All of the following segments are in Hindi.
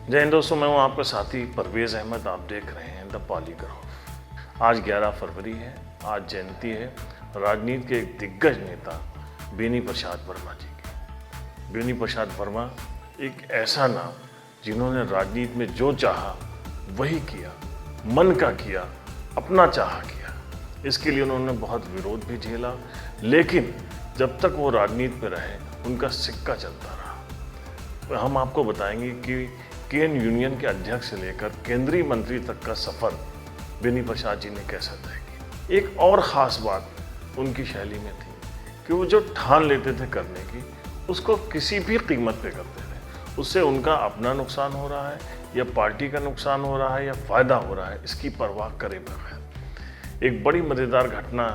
जय हिंद दोस्तों, मैं हूं आपका साथी परवेज़ अहमद। आप देख रहे हैं द पॉलीग्राफ। आज 11 फरवरी है। आज जयंती है राजनीति के एक दिग्गज नेता बेनी प्रसाद वर्मा जी की। बेनी प्रसाद वर्मा एक ऐसा नाम जिन्होंने राजनीति में जो चाहा वही किया, मन का किया, अपना चाहा किया। इसके लिए उन्होंने बहुत विरोध भी झेला, लेकिन जब तक वो राजनीति में रहे उनका सिक्का चलता रहा। हम आपको बताएंगे कि केन यूनियन के अध्यक्ष से लेकर केंद्रीय मंत्री तक का सफर बेनी प्रसाद जी ने कैसा तय किया। एक और ख़ास बात उनकी शैली में थी कि वो जो ठान लेते थे करने की, उसको किसी भी कीमत पे करते थे। उससे उनका अपना नुकसान हो रहा है या पार्टी का नुकसान हो रहा है या फ़ायदा हो रहा है, इसकी परवाह करे बगैर। एक बड़ी मज़ेदार घटना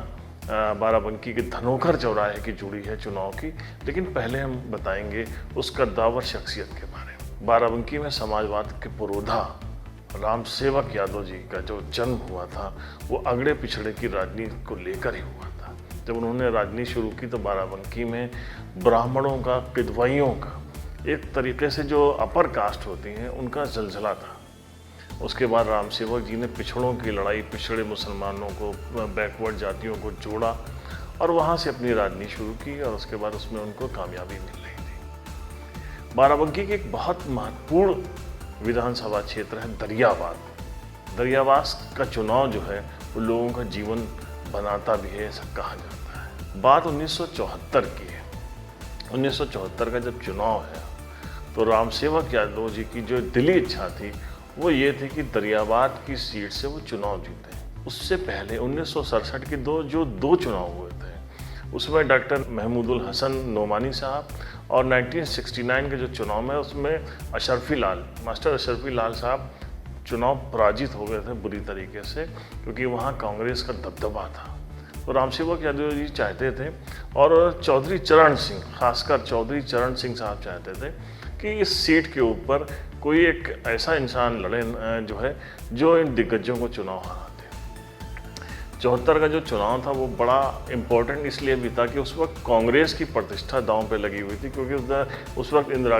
बाराबंकी के धनोकर चौराहे की जुड़ी है चुनाव की, लेकिन पहले हम बताएंगे उस कद्दावर शख्सियत के बारे में। बाराबंकी में समाजवाद के पुरोधा राम सेवक यादव जी का जो जन्म हुआ था वो अगड़े पिछड़े की राजनीति को लेकर ही हुआ था। जब उन्होंने राजनीति शुरू की तो बाराबंकी में ब्राह्मणों का, किदवइयों का, एक तरीके से जो अपर कास्ट होती हैं उनका जलजला था। उसके बाद राम सेवक जी ने पिछड़ों की लड़ाई, पिछड़े मुसलमानों को, बैकवर्ड जातियों को जोड़ा और वहाँ से अपनी राजनीति शुरू की और उसके बाद उसमें उनको कामयाबी मिल रही थी। बाराबंकी के एक बहुत महत्वपूर्ण विधानसभा क्षेत्र है दरियाबाद। दरियाबाद का चुनाव जो है वो लोगों का जीवन बनाता भी है, ऐसा कहा जाता है। बात 1974 की है। 1974 का जब चुनाव है तो राम सेवक यादव जी की जो दिली इच्छा थी वो ये थी कि दरियाबाद की सीट से वो चुनाव जीते। उससे पहले 1967 के दो चुनाव हुए थे, उसमें डॉक्टर महमूदुल हसन नोमानी साहब और 1969 के जो चुनाव है उसमें मास्टर अशरफी लाल साहब चुनाव पराजित हो गए थे बुरी तरीके से, क्योंकि वहाँ कांग्रेस का दबदबा था। तो राम सेवक यादव जी चाहते थे और चौधरी चरण सिंह, खासकर चौधरी चरण सिंह साहब चाहते थे कि इस सीट के ऊपर कोई एक ऐसा इंसान लड़े जो इन दिग्गजों को चुनाव हराते। 74 का जो चुनाव था वो बड़ा इम्पोर्टेंट इसलिए भी था कि उस वक्त कांग्रेस की प्रतिष्ठा दांव पे लगी हुई थी, क्योंकि उस वक्त इंदिरा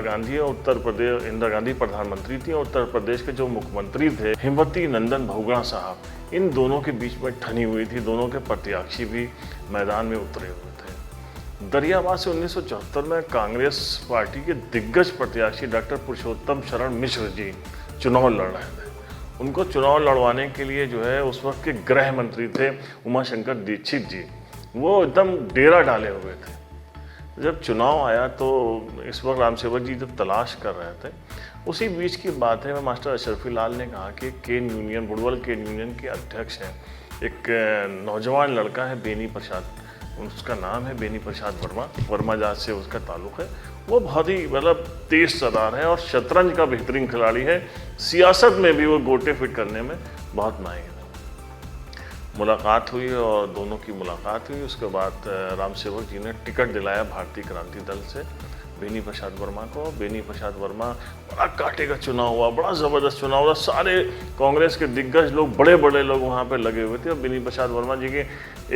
गांधी प्रधानमंत्री थी और उत्तर प्रदेश के जो मुख्यमंत्री थे हिमवती नंदन बहुगुणा साहब, इन दोनों के बीच में ठनी हुई थी। दोनों के प्रत्याशी भी मैदान में उतरे हुए थे। दरियाबाद से 1974 में कांग्रेस पार्टी के दिग्गज प्रत्याशी डॉक्टर पुरुषोत्तम शरण मिश्र जी चुनाव लड़ रहे थे। उनको चुनाव लड़वाने के लिए जो है उस वक्त के गृह मंत्री थे उमाशंकर दीक्षित जी, वो एकदम डेरा डाले हुए थे। जब चुनाव आया तो इस वक्त राम सेवक जी जब तलाश कर रहे थे, उसी बीच की बात है, मास्टर अशरफी लाल ने कहा कि बुडवल केन यूनियन के अध्यक्ष हैं एक नौजवान लड़का है बेनी प्रसाद, उसका नाम है बेनी प्रसाद वर्मा जात से उसका ताल्लुक़ है। वो बहुत ही तेज सदार है और शतरंज का बेहतरीन खिलाड़ी है। सियासत में भी वो गोटे फिट करने में बहुत माहिर है। मुलाकात हुई और दोनों की मुलाकात हुई। उसके बाद राम सेवक जी ने टिकट दिलाया भारतीय क्रांति दल से बेनी प्रसाद वर्मा को। बेनी प्रसाद वर्मा, बड़ा कांटे का चुनाव हुआ, बड़ा ज़बरदस्त चुनाव हुआ। सारे कांग्रेस के दिग्गज लोग, बड़े बड़े लोग वहाँ पे लगे हुए थे और बेनी प्रसाद वर्मा जी के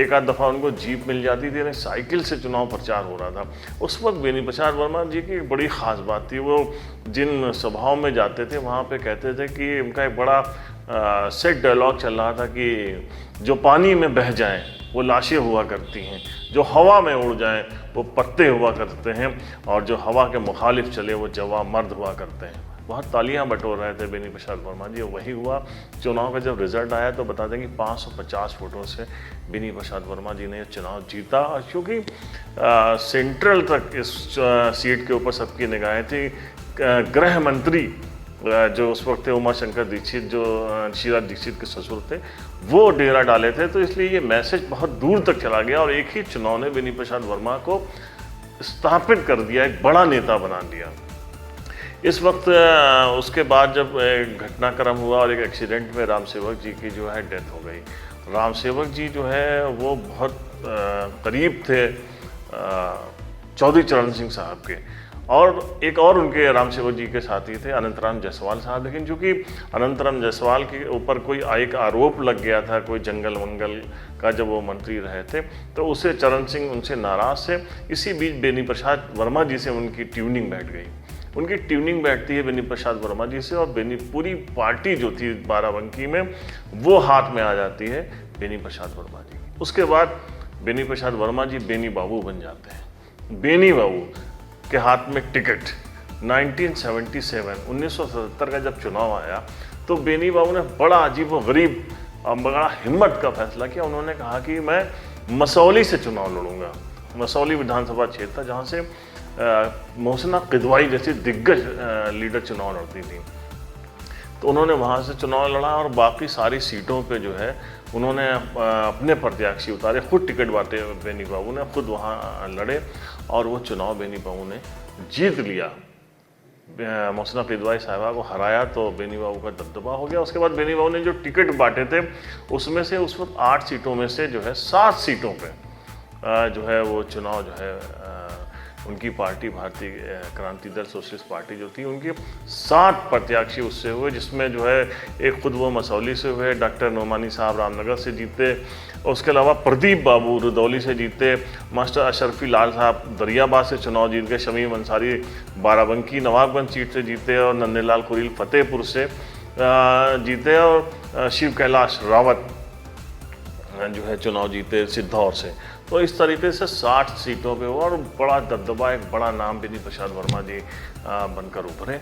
एक आध दफ़ा उनको जीप मिल जाती थी, यानी साइकिल से चुनाव प्रचार हो रहा था। उस वक्त बेनी प्रसाद वर्मा जी की एक बड़ी ख़ास बात थी, वो जिन सभाओं में जाते थे वहाँ पर कहते थे कि उनका एक बड़ा सेट डायलॉग चल रहा था कि जो पानी में बह जाएं वो लाशें हुआ करती हैं, जो हवा में उड़ जाएं वो पत्ते हुआ करते हैं और जो हवा के मुखालिफ चले वो जवां मर्द हुआ करते हैं। बहुत तालियां बटोर रहे थे बेनी प्रसाद वर्मा जी, वही हुआ। चुनाव का जब रिजल्ट आया तो बता दें कि 550 वोटों से बेनी प्रसाद वर्मा जी ने चुनाव जीता। और क्योंकि सेंट्रल तक इस सीट के ऊपर सबकी निगाहें थी, गृह मंत्री जो उस वक्त थे उमाशंकर दीक्षित, जो शीला दीक्षित के ससुर थे, वो डेरा डाले थे, तो इसलिए ये मैसेज बहुत दूर तक चला गया और एक ही चुनाव ने बेनी प्रसाद वर्मा को स्थापित कर दिया, एक बड़ा नेता बना दिया। इस वक्त उसके बाद जब घटनाक्रम हुआ और एक एक्सीडेंट में राम सेवक जी की जो है डेथ हो गई। राम सेवक जी जो है वो बहुत करीब थे चौधरी चरण सिंह साहब के, और एक और उनके राम सेवक जी के साथी थे अनंतराम जायसवाल साहब। लेकिन चूँकि अनंतराम जायसवाल के ऊपर कोई एक आरोप लग गया था, कोई जंगल वंगल का, जब वो मंत्री रहे थे, तो उसे चरण सिंह उनसे नाराज़ थे। इसी बीच बेनी प्रसाद वर्मा जी से उनकी ट्यूनिंग बैठ गई। उनकी ट्यूनिंग बैठती है बेनी प्रसाद वर्मा जी से, और बेनी पूरी पार्टी जो थी बाराबंकी में वो हाथ में आ जाती है बेनी प्रसाद वर्मा जी। उसके बाद बेनी प्रसाद वर्मा जी बेनी बाबू बन जाते हैं। बेनी बाबू के हाथ में टिकट 1977 का जब चुनाव आया तो बेनी बाबू ने बड़ा अजीब व गरीब और बड़ा हिम्मत का फैसला किया। उन्होंने कहा कि मैं मसौली से चुनाव लड़ूंगा। मसौली विधानसभा क्षेत्र था जहाँ से मोहसिना किदवाई जैसी दिग्गज लीडर चुनाव लड़ती थी। तो उन्होंने वहाँ से चुनाव लड़ा और बाकी सारी सीटों पे जो है उन्होंने अपने प्रत्याशी उतारे, खुद टिकट बांटे बेनी बाबू ने, खुद वहाँ लड़े और वो चुनाव बेनी बाबू ने जीत लिया। मोहसिना किदवाई साहिबा को हराया तो बेनी बाबू का दबदबा हो गया। उसके बाद बेनी बाबू ने जो टिकट बांटे थे उसमें से उस वक्त 8 सीटों में से जो है 7 सीटों पे जो है वो चुनाव जो है उनकी पार्टी भारतीय क्रांति दल सोशलिस्ट पार्टी जो थी उनके 7 प्रत्याशी उससे हुए, जिसमें जो है एक खुद वो मसौली से हुए, डॉक्टर नोमानी साहब रामनगर से जीते, उसके अलावा प्रदीप बाबू रुदौली से जीते, मास्टर अशरफी लाल साहब दरियाबाद से चुनाव जीत गए, शमीम अंसारी बाराबंकी नवाबगंज सीट से जीते और नंदलाल कुरील फतेहपुर से जीते और शिव कैलाश रावत जो है चुनाव जीते सिद्धौर से। तो इस तरीके से 60 सीटों पे हुआ और बड़ा दबदबा, एक बड़ा नाम बेनी प्रसाद वर्मा जी बनकर उभरे।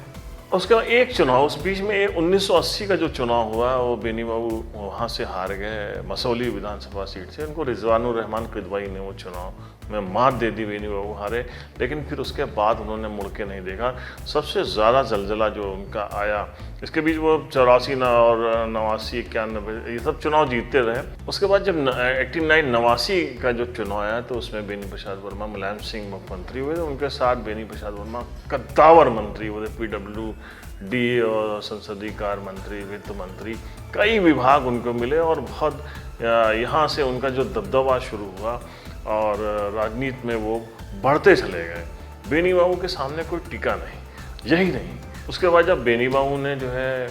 उसके बाद एक चुनाव उस बीच में 1980 का जो चुनाव हुआ वो बेनी बाबू वहाँ से हार गए मसौली विधानसभा सीट से। उनको रिजवानुर रहमान किदवाई ने वो चुनाव में मात दे दी, बेनी बाबू हारे। लेकिन फिर उसके बाद उन्होंने मुड़ के नहीं देखा। सबसे ज़्यादा जलजला जो उनका आया, इसके बीच वो 84 और 89, 91 ये सब चुनाव जीतते रहे। उसके बाद जब 89, 89 का जो चुनाव आया तो उसमें बेनी प्रसाद वर्मा मुलायम सिंह मुख्यमंत्री हुए थे। उनके साथ बेनी प्रसाद वर्मा कद्दावर मंत्री हुए, PWD और संसदीय कार्य मंत्री, वित्त मंत्री, कई विभाग उनको मिले और बहुत यहाँ से उनका जो दबदबा शुरू हुआ और राजनीति में वो बढ़ते चले गए। बेनी बाबू के सामने कोई टिका नहीं, यही नहीं। उसके बाद जब बेनी बाबू ने जो है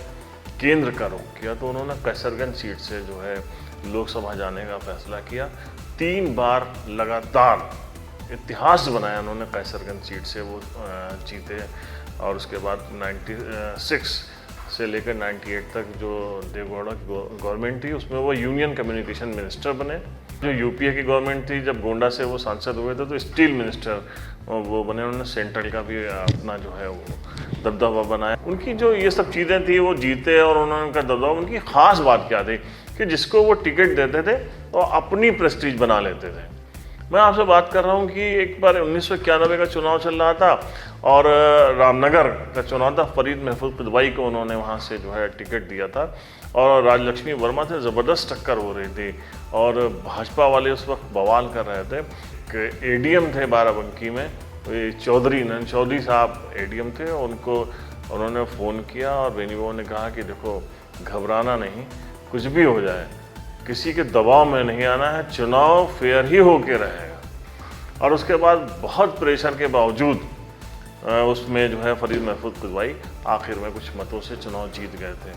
केंद्र का रुख किया तो उन्होंने कैसरगंज सीट से जो है लोकसभा जाने का फैसला किया। 3 बार लगातार इतिहास बनाया उन्होंने, कैसरगंज सीट से वो जीते। और उसके बाद 96 से लेकर 98 तक जो देवगौड़ा की गवर्नमेंट थी उसमें वो यूनियन कम्युनिकेशन मिनिस्टर बने। जो यूपीए की गवर्नमेंट थी जब गोंडा से वो सांसद हुए थे तो स्टील मिनिस्टर वो बने। उन्होंने सेंट्रल का भी अपना जो है वो दबदबा बनाया। उनकी जो ये सब चीज़ें थी वो जीते और उन्होंने उनका दबदबा। उनकी ख़ास बात क्या थी कि जिसको वो टिकट देते थे तो अपनी प्रेस्टीज बना लेते थे। मैं आपसे बात कर रहा हूँ कि एक बार 1991 का चुनाव चल रहा था और रामनगर का चुनाव था। फरीद महफूज किदवाई को उन्होंने वहाँ से जो है टिकट दिया था और राजलक्ष्मी वर्मा से ज़बरदस्त टक्कर हो रही थी और भाजपा वाले उस वक्त बवाल कर रहे थे कि एडीएम थे बाराबंकी में, चौधरी साहब एडीएम थे। उनको उन्होंने फ़ोन किया और बेनी बाबू ने कहा कि देखो घबराना नहीं, कुछ भी हो जाए किसी के दबाव में नहीं आना है, चुनाव फेयर ही होके रहेगा। और उसके बाद बहुत प्रेशर के बावजूद उसमें जो है फरीद महफूज किदवाई आखिर में कुछ मतों से चुनाव जीत गए थे।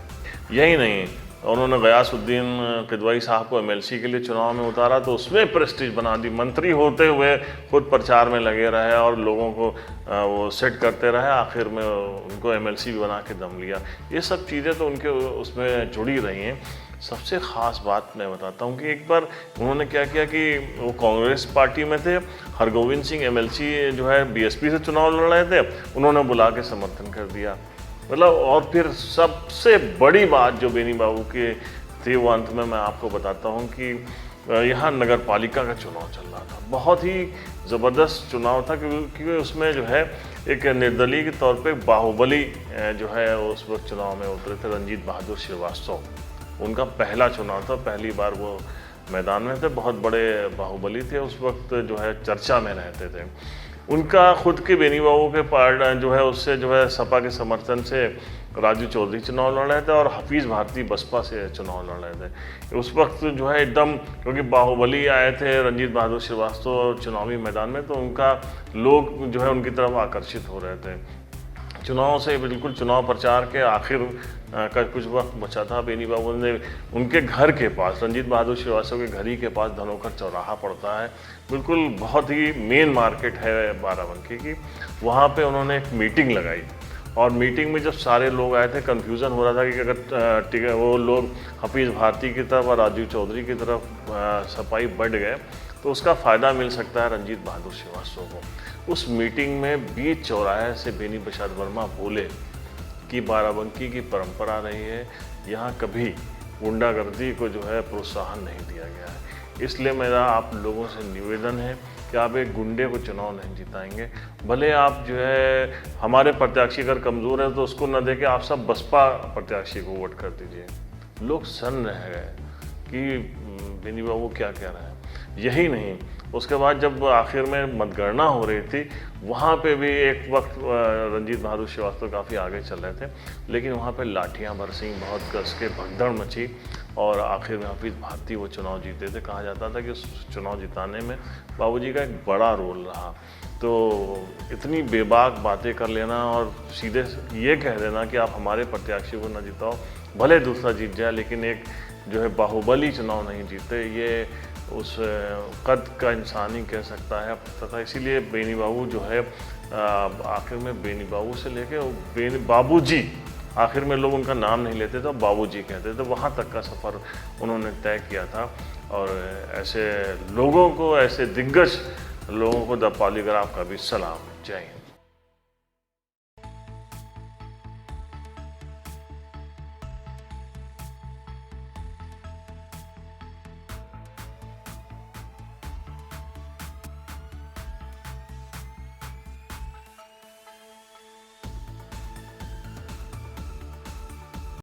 यही नहीं, उन्होंने गयासुद्दीन किदवाई साहब को एमएलसी के लिए चुनाव में उतारा तो उसमें प्रेस्टीज बना दी। मंत्री होते हुए खुद प्रचार में लगे रहे और लोगों को वो सेट करते रहे, आखिर में उनको एमएलसी भी बना के दम लिया। ये सब चीज़ें तो उनके उसमें जुड़ी रही हैं। सबसे ख़ास बात मैं बताता हूँ कि एक बार उन्होंने क्या किया कि वो कांग्रेस पार्टी में थे, हरगोविंद सिंह एमएलसी जो है बीएसपी से चुनाव लड़ रहे थे, उन्होंने बुला के समर्थन कर दिया। मतलब और फिर सबसे बड़ी बात जो बेनी बाबू के थी वो अंत में मैं आपको बताता हूँ कि यहाँ नगर पालिका का चुनाव चल रहा था। बहुत ही ज़बरदस्त चुनाव था क्योंकि उसमें जो है एक निर्दलीय के तौर पे बाहुबली जो है उस वक्त चुनाव में उतरे थे, रंजीत बहादुर श्रीवास्तव। उनका पहला चुनाव था, पहली बार वो मैदान में थे। बहुत बड़े बाहुबली थे, उस वक्त जो है चर्चा में रहते थे। उनका खुद के बेनी बाबू के पार्ट जो है उससे जो है सपा के समर्थन से राजू चौधरी चुनाव लड़ रहे थे और हफीज़ भारती बसपा से चुनाव लड़ रहे थे। उस वक्त जो है एकदम, क्योंकि बाहुबली आए थे रंजीत बहादुर श्रीवास्तव चुनावी मैदान में, तो उनका लोग जो है उनकी तरफ आकर्षित हो रहे थे। चुनाव से बिल्कुल चुनाव प्रचार के आखिर का कुछ वक्त बचा था। बेनी बाबू ने उनके घर के पास, रंजीत बहादुर श्रीवास्तव के घर ही के पास धनोकर चौराहा पड़ता है, बिल्कुल बहुत ही मेन मार्केट है बाराबंकी की। वहाँ पे उन्होंने एक मीटिंग लगाई और मीटिंग में जब सारे लोग आए थे, कन्फ्यूज़न हो रहा था कि अगर वो लोग हफीज़ भारती की तरफ और राजीव चौधरी की तरफ सपाई बढ़ गए तो उसका फ़ायदा मिल सकता है रंजीत बहादुर श्रीवास्तव को। उस मीटिंग में बीच चौराहे से बेनी प्रसाद वर्मा बोले कि बाराबंकी की परंपरा रही है, यहाँ कभी गुंडागर्दी को जो है प्रोत्साहन नहीं दिया गया है। इसलिए मेरा आप लोगों से निवेदन है कि आप एक गुंडे को चुनाव नहीं जिताएंगे। भले आप जो है हमारे प्रत्याशी अगर कमज़ोर है तो उसको न देके आप सब बसपा प्रत्याशी को वोट कर दीजिए। लोग सन्न रह गए कि बेनी बाबू क्या कह रहे हैं। यही नहीं, उसके बाद जब आखिर में मतगणना हो रही थी, वहाँ पे भी एक वक्त रंजीत बहादुर श्रीवास्तव काफ़ी आगे चल रहे थे, लेकिन वहाँ पे लाठियाँ बरसीं, बहुत कस के भगदड़ मची और आखिर में हफीज़ भारती वो चुनाव जीते थे। कहा जाता था कि उस चुनाव जिताने में बाबूजी का एक बड़ा रोल रहा। तो इतनी बेबाक बातें कर लेना और सीधे ये कह देना कि आप हमारे प्रत्याशी को न जिताओ, भले दूसरा जीत जाए लेकिन एक जो है बाहुबली चुनाव नहीं जीते, ये उस कद का इंसान ही कह सकता है तथा इसीलिए बेनी बाबू जो है आखिर में बेनी बाबू से लेके बेनी बाबूजी, आखिर में लोग उनका नाम नहीं लेते तो बाबूजी कहते थे, वहाँ तक का सफ़र उन्होंने तय किया था। और ऐसे लोगों को, ऐसे दिग्गज लोगों को द पॉलीग्राफ का भी सलाम। जय हिंद।